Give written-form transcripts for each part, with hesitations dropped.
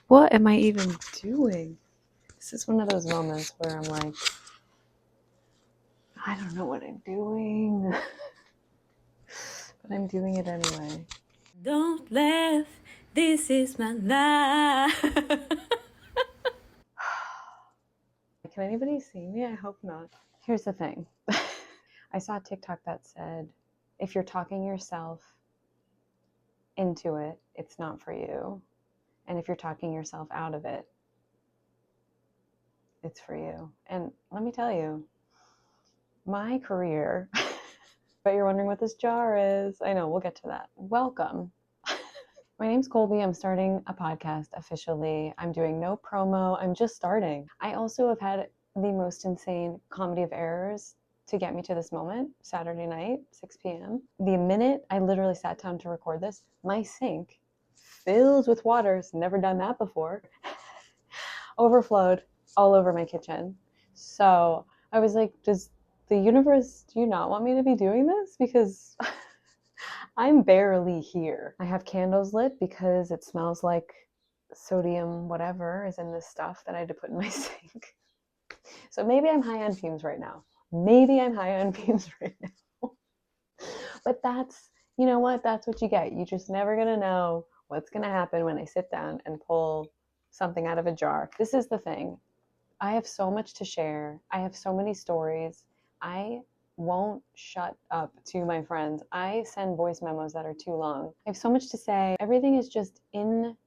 What am I even doing? This is one of those moments where I'm like, I don't know what I'm doing, but I'm doing it anyway. Don't laugh, this is my life. Can anybody see me? I hope not. Here's the thing. I saw a TikTok that said, if you're talking yourself into it, it's not for you. And if you're talking yourself out of it, it's for you. And let me tell you, my career, but you're wondering what this jar is. I know, we'll get to that. Welcome. My name's Colby. I'm starting a podcast officially. I'm doing no promo. I'm just starting. I also have had the most insane comedy of errors to get me to this moment. Saturday night, 6 p.m. The minute I literally sat down to record this, my sink filled with water, never done that before, overflowed all over my kitchen. So I was like, does the universe, do you not want me to be doing this? Because I'm barely here. I have candles lit because it smells like sodium whatever is in this stuff that I had to put in my sink. So maybe I'm high on fumes right now. But that's, you know what? That's what you get. You're just never going to know what's going to happen when I sit down and pull something out of a jar. This is the thing. I have so much to share. I have so many stories. I won't shut up to my friends. I send voice memos that are too long. I have so much to say. Everything is just in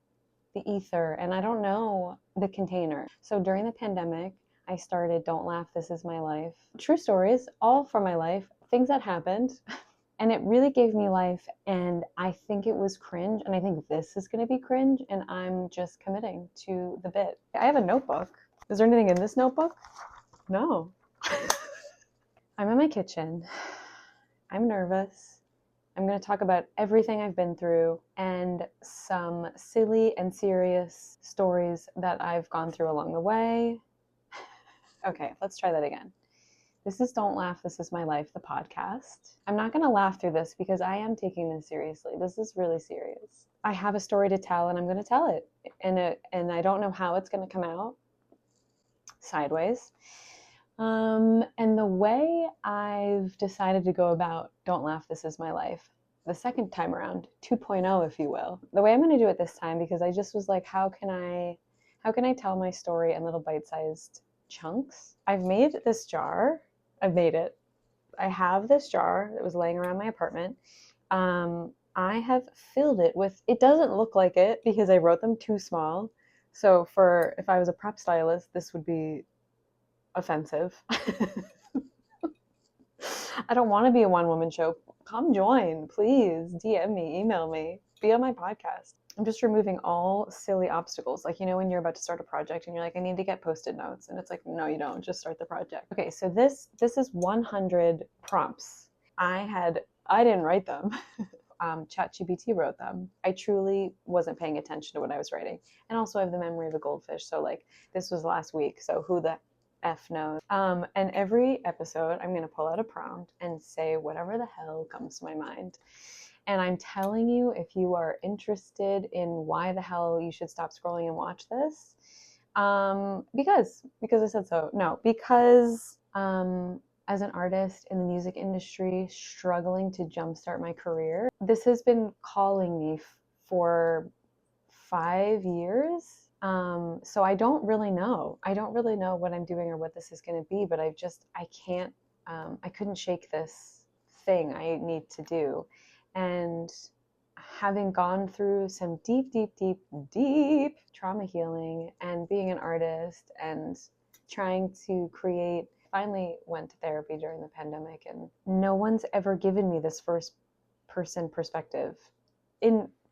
the ether, and I don't know the container. So during the pandemic, I started Don't Laugh, This Is My Life. True stories, all from my life, things that happened. And it really gave me life, and I think it was cringe, and I think this is going to be cringe, and I'm just committing to the bit. I have a notebook. Is there anything in this notebook? No. I'm in my kitchen. I'm nervous. I'm going to talk about everything I've been through and some silly and serious stories that I've gone through along the way. Okay, let's try that again. This is Don't Laugh, This Is My Life, the podcast. I'm not going to laugh through this because I am taking this seriously. This is really serious. I have a story to tell, and I'm going to tell it. And I don't know how it's going to come out. Sideways. And the way I've decided to go about Don't Laugh, This Is My Life, the second time around, 2.0, if you will, the way I'm going to do it this time, because I just was like, how can I tell my story in little bite-sized chunks? I've made this jar. I've made it. I have this jar that was laying around my apartment. I have filled it with, it doesn't look like it because I wrote them too small. So if I was a prop stylist, this would be offensive. I don't want to be a one-woman show. Come join, please. DM me, email me, be on my podcast. I'm just removing all silly obstacles. Like, you know, when you're about to start a project and you're like, I need to get Post-it notes. And it's like, no, you don't. Just start the project. Okay, so this is 100 prompts. I didn't write them. ChatGPT wrote them. I truly wasn't paying attention to what I was writing. And also I have the memory of a goldfish. So like, this was last week. So who the F knows. And every episode, I'm going to pull out a prompt and say whatever the hell comes to my mind. And I'm telling you, if you are interested in why the hell you should stop scrolling and watch this, because I said so. No, because as an artist in the music industry, struggling to jumpstart my career, this has been calling me for 5 years. So I don't really know. I don't really know what I'm doing or what this is going to be, but I couldn't shake this thing I need to do. And having gone through some deep trauma healing and being an artist and trying to create, finally went to therapy during the pandemic, and no one's ever given me this first person perspective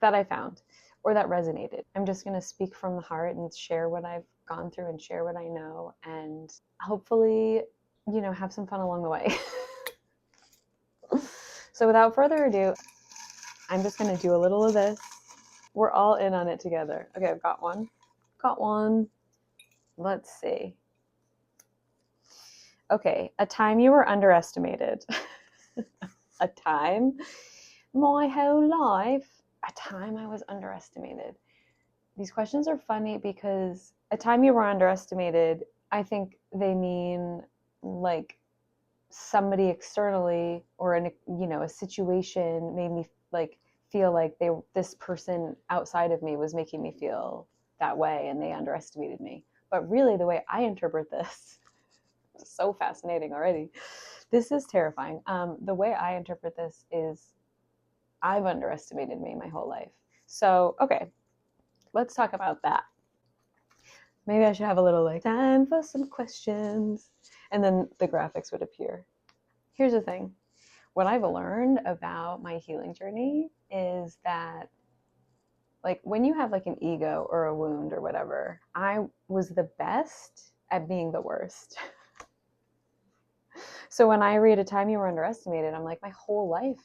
that I found or that resonated. I'm just going to speak from the heart and share what I've gone through and share what I know, and hopefully, you know, have some fun along the way. So without further ado, I'm just going to do a little of this. We're all in on it together. Okay, I've got one. Let's see. Okay, a time you were underestimated. A time? My whole life. A time I was underestimated. these questions are funny because a time you were underestimated, I think they mean like somebody externally or a situation made me like feel like this person outside of me was making me feel that way and they underestimated me. But really the way I interpret this, so fascinating already. This is terrifying. The way I interpret this is I've underestimated me my whole life. So, okay, let's talk about that. Maybe I should have a little like time for some questions. And then the graphics would appear. Here's the thing. What I've learned about my healing journey is that like when you have like an ego or a wound or whatever, I was the best at being the worst. So when I read A Time You Were Underestimated, I'm like, my whole life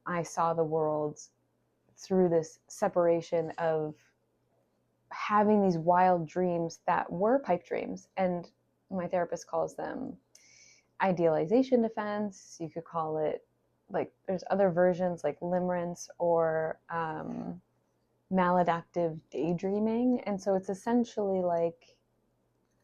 I saw the world through this separation of having these wild dreams that were pipe dreams. And my therapist calls them idealization defense. You could call it like, there's other versions like limerence or maladaptive daydreaming. And so it's essentially like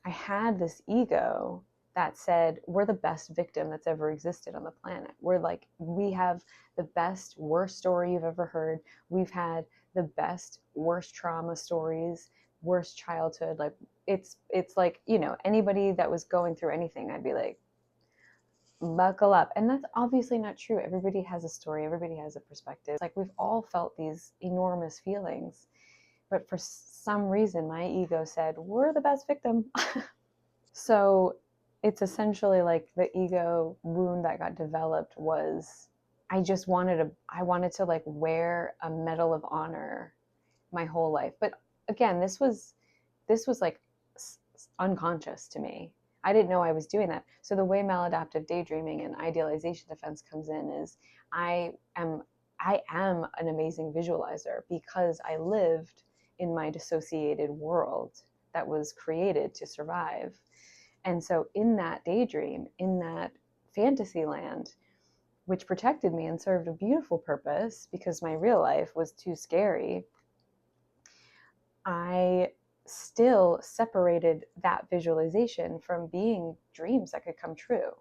I had this ego that said, we're the best victim that's ever existed on the planet. We're like, we have the best, worst story you've ever heard. We've had the best, worst trauma stories, worst childhood. Like it's like, anybody that was going through anything, I'd be like, buckle up. And that's obviously not true. Everybody has a story, everybody has a perspective. It's like we've all felt these enormous feelings. But for some reason, my ego said, we're the best victim. So it's essentially like the ego wound that got developed was I wanted to like wear a medal of honor my whole life. But again, this was like unconscious to me. I didn't know I was doing that. So the way maladaptive daydreaming and idealization defense comes in is I am an amazing visualizer because I lived in my dissociated world that was created to survive. And so in that daydream, in that fantasy land, which protected me and served a beautiful purpose because my real life was too scary, I still separated that visualization from being dreams that could come true.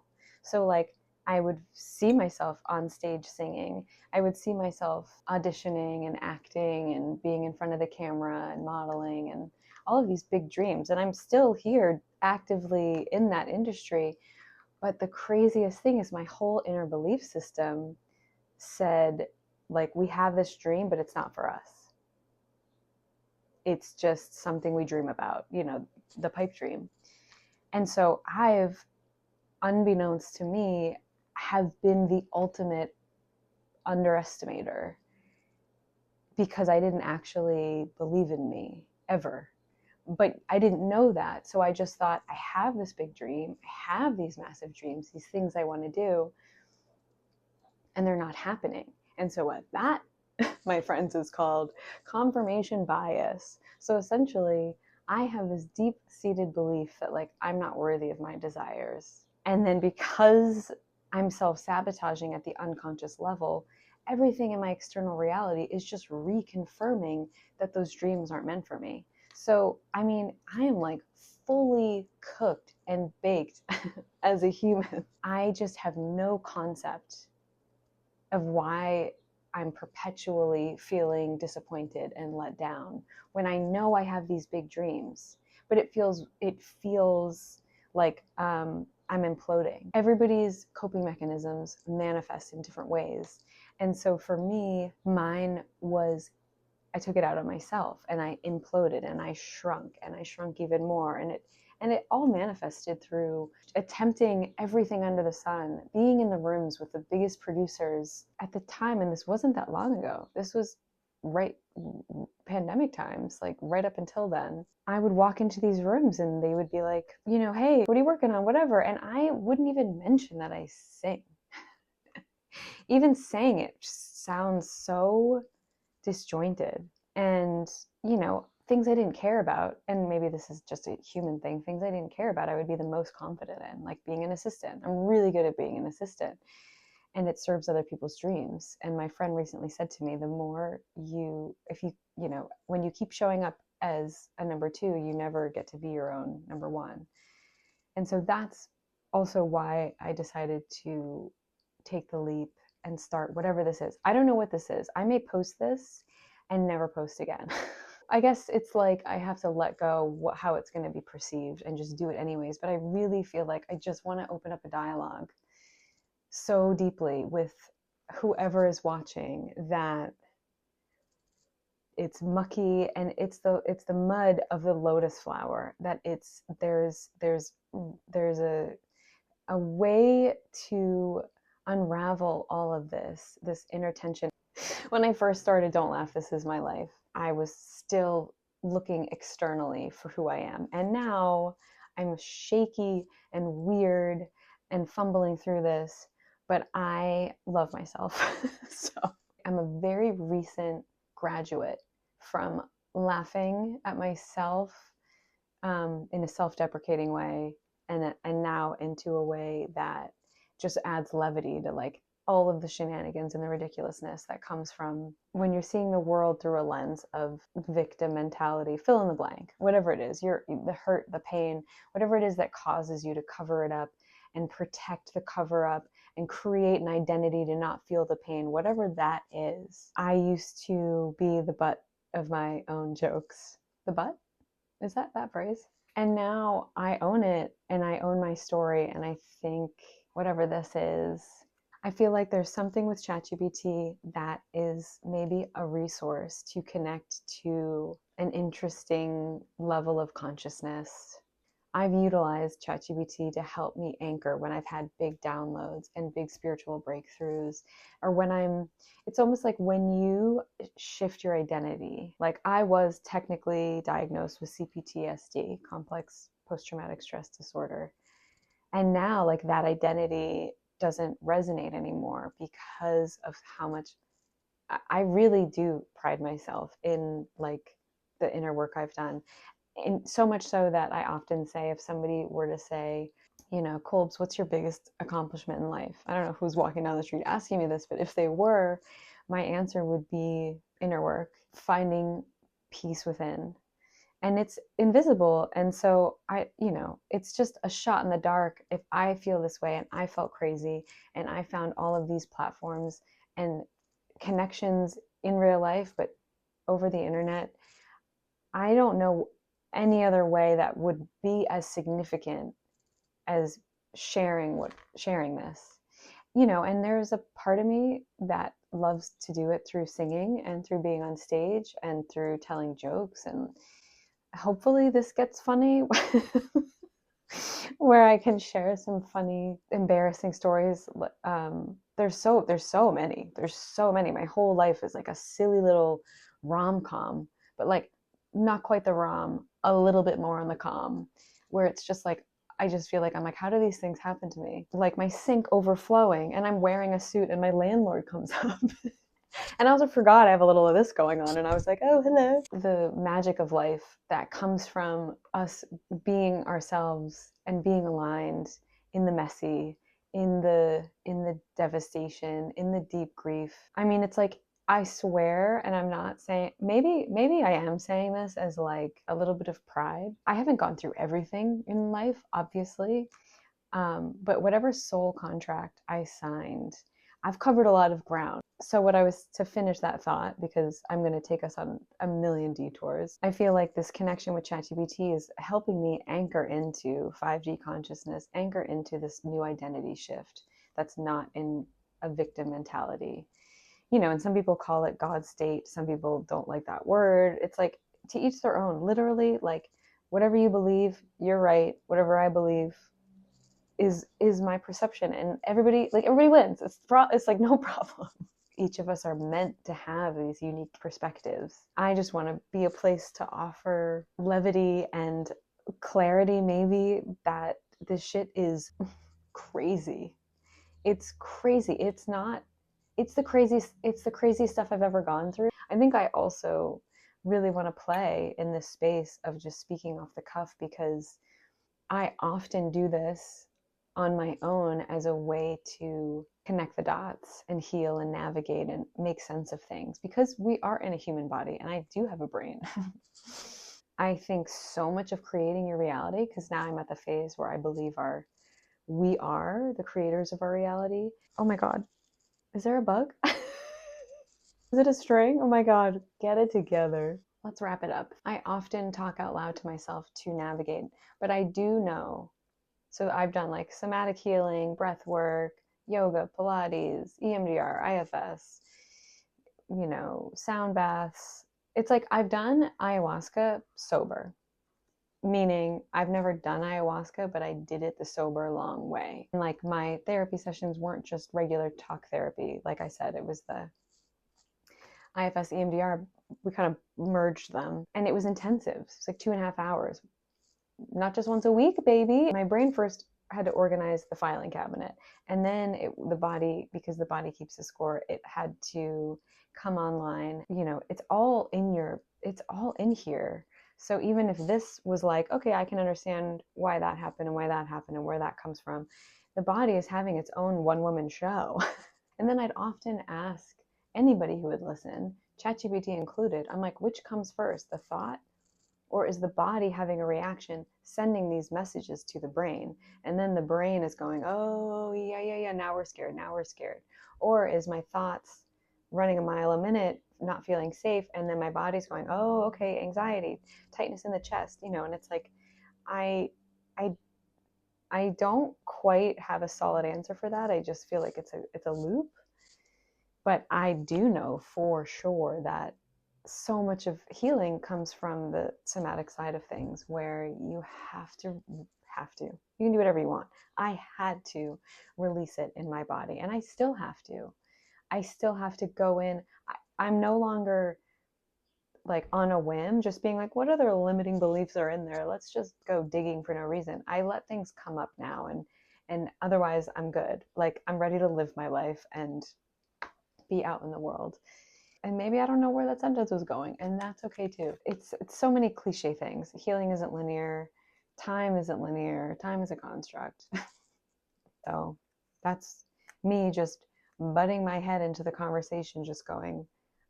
So, like, I would see myself on stage singing. I would see myself auditioning and acting and being in front of the camera and modeling and all of these big dreams. And I'm still here actively in that industry. But the craziest thing is my whole inner belief system said, like, we have this dream, but it's not for us. It's just something we dream about, the pipe dream. And so I've, unbeknownst to me, have been the ultimate underestimator because I didn't actually believe in me ever. But I didn't know that. So I just thought, I have this big dream. I have these massive dreams, these things I want to do, and they're not happening. And so what that, my friends, is called confirmation bias. So essentially, I have this deep-seated belief that like I'm not worthy of my desires. And then because I'm self-sabotaging at the unconscious level, everything in my external reality is just reconfirming that those dreams aren't meant for me. So, I mean, I am like fully cooked and baked as a human. I just have no concept of why I'm perpetually feeling disappointed and let down when I know I have these big dreams. But it feels like I'm imploding. Everybody's coping mechanisms manifest in different ways. And so for me, mine was I took it out on myself and I imploded and I shrunk even more. And it all manifested through attempting everything under the sun, being in the rooms with the biggest producers at the time. And this wasn't that long ago. This was right pandemic times, like right up until then. I would walk into these rooms and they would be like, hey, what are you working on? Whatever. And I wouldn't even mention that I sing. Even saying it sounds so disjointed. And, things I didn't care about, and maybe this is just a human thing, things I didn't care about, I would be the most confident in, like being an assistant. I'm really good at being an assistant. and it serves other people's dreams. And my friend recently said to me, the more if you, when you keep showing up as a number two, you never get to be your own number one. And so that's also why I decided to take the leap and start whatever this is. I don't know what this is. I may post this and never post again. I guess it's like I have to let go how it's going to be perceived and just do it anyways. But I really feel like I just want to open up a dialogue so deeply with whoever is watching that it's mucky, and it's the mud of the lotus flower, that there's a way to unravel all of this inner tension. When I first started Don't Laugh, This Is My Life, I was still looking externally for who I am. And now I'm shaky and weird and fumbling through this, but I love myself. So I'm a very recent graduate from laughing at myself in a self-deprecating way, and now into a way that just adds levity to like all of the shenanigans and the ridiculousness that comes from when you're seeing the world through a lens of victim mentality, fill in the blank, whatever it is, the hurt, the pain, whatever it is that causes you to cover it up and protect the cover up and create an identity to not feel the pain, whatever that is. I used to be the butt of my own jokes. The butt? Is that phrase? And now I own it, and I own my story. And I think whatever this is, I feel like there's something with ChatGPT that is maybe a resource to connect to an interesting level of consciousness. I've utilized ChatGPT to help me anchor when I've had big downloads and big spiritual breakthroughs, or when it's almost like when you shift your identity. Like I was technically diagnosed with CPTSD, complex post-traumatic stress disorder. And now like that identity doesn't resonate anymore because of how much I really do pride myself in like the inner work I've done. And so much so that I often say, if somebody were to say, Kolbs, what's your biggest accomplishment in life? I don't know who's walking down the street asking me this, but if they were, my answer would be inner work, finding peace within. And it's invisible. And so it's just a shot in the dark if I feel this way and I felt crazy and I found all of these platforms and connections in real life, but over the internet. I don't know any other way that would be as significant as sharing this. And there's a part of me that loves to do it through singing and through being on stage and through telling jokes, and hopefully this gets funny where I can share some funny, embarrassing stories. There's so many. My whole life is like a silly little rom-com, but like not quite the rom, a little bit more on the com, where it's just like I just feel like I'm like, how do these things happen to me? Like my sink overflowing, and I'm wearing a suit, and my landlord comes up. And I also forgot I have a little of this going on, and I was like, oh, hello. The magic of life that comes from us being ourselves and being aligned in the messy, in the devastation, in the deep grief. I mean, it's like, I swear, and I'm not saying, maybe I am saying this as like a little bit of pride. I haven't gone through everything in life, obviously, but whatever soul contract I signed, I've covered a lot of ground. So what I was to finish that thought, because I'm going to take us on a million detours, I feel like this connection with ChatGPT is helping me anchor into 5D consciousness, anchor into this new identity shift that's not in a victim mentality. And some people call it God state. Some people don't like that word. It's like, to each their own. Literally, like, whatever you believe, you're right. Whatever I believe is my perception, and everybody wins. It's like no problem. Each of us are meant to have these unique perspectives. I just want to be a place to offer levity and clarity, maybe, that this shit is crazy. It's crazy. It's the craziest stuff I've ever gone through. I think I also really want to play in this space of just speaking off the cuff, because I often do this on my own as a way to connect the dots and heal and navigate and make sense of things, because we are in a human body and I do have a brain. I think so much of creating your reality, because now I'm at the phase where I believe we are the creators of our reality. Oh my God, is there a bug? Is it a string? Oh my God, get it together. Let's wrap it up. I often talk out loud to myself to navigate, but I do know. So I've done like somatic healing, breath work, yoga, Pilates, EMDR, IFS, sound baths. It's like I've done ayahuasca sober, meaning I've never done ayahuasca, but I did it the sober long way. And like my therapy sessions weren't just regular talk therapy. Like I said, it was the IFS EMDR. We kind of merged them and it was intensive. It's like 2.5 hours, not just once a week, baby. My brain first had to organize the filing cabinet, and then the body, because the body keeps the score, it had to come online. It's all in here. So even if this was like, okay, I can understand why that happened and why that happened and where that comes from, the body is having its own one-woman show. And then I'd often ask anybody who would listen, ChatGPT included, I'm like, which comes first, the thought, or is the body having a reaction, sending these messages to the brain? And then the brain is going, oh, yeah, now we're scared, Or is my thoughts running a mile a minute, not feeling safe, and then my body's going, oh, okay, anxiety, tightness in the chest, and it's like, I I don't quite have a solid answer for that. I just feel like it's a loop. But I do know for sure that so much of healing comes from the somatic side of things, where you have to. You can do whatever you want. I had to release it in my body, and I still have to. Go in. I'm no longer like on a whim, just being like, what other limiting beliefs are in there? Let's just go digging for no reason. I let things come up now, and otherwise I'm good. Like I'm ready to live my life and be out in the world. And maybe I don't know where that sentence was going, and that's okay too. It's so many cliche things. Healing isn't linear. Time isn't linear. Time is a construct. So that's me just butting my head into the conversation, just going,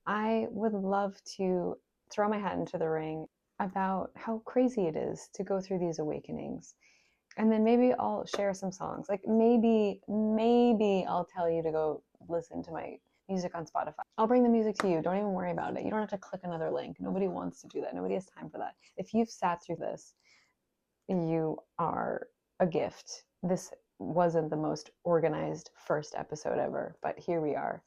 I would love to throw my hat into the ring about how crazy it is to go through these awakenings. And then maybe I'll share some songs. Like maybe I'll tell you to go listen to my music on Spotify. I'll bring the music to you. Don't even worry about it. You don't have to click another link. Nobody wants to do that. Nobody has time for that. If you've sat through this, you are a gift. This wasn't the most organized first episode ever, but here we are.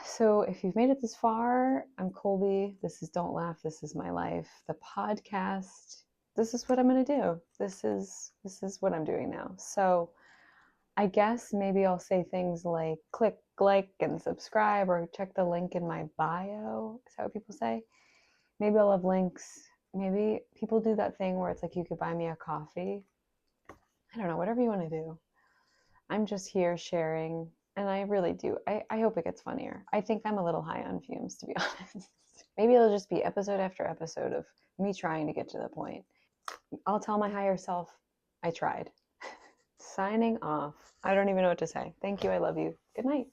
So if you've made it this far, I'm Colby. This is Don't Laugh, This Is My Life, the podcast. This is what I'm going to do. This is what I'm doing now. So I guess maybe I'll say things like click like and subscribe, or check the link in my bio. Is that what people say? Maybe I'll have links. Maybe people do that thing where it's like you could buy me a coffee. I don't know, whatever you want to do. I'm just here sharing, and I really do. I hope it gets funnier. I think I'm a little high on fumes, to be honest. Maybe it'll just be episode after episode of me trying to get to the point. I'll tell my higher self, I tried. Signing off. I don't even know what to say. Thank you. I love you. Good night.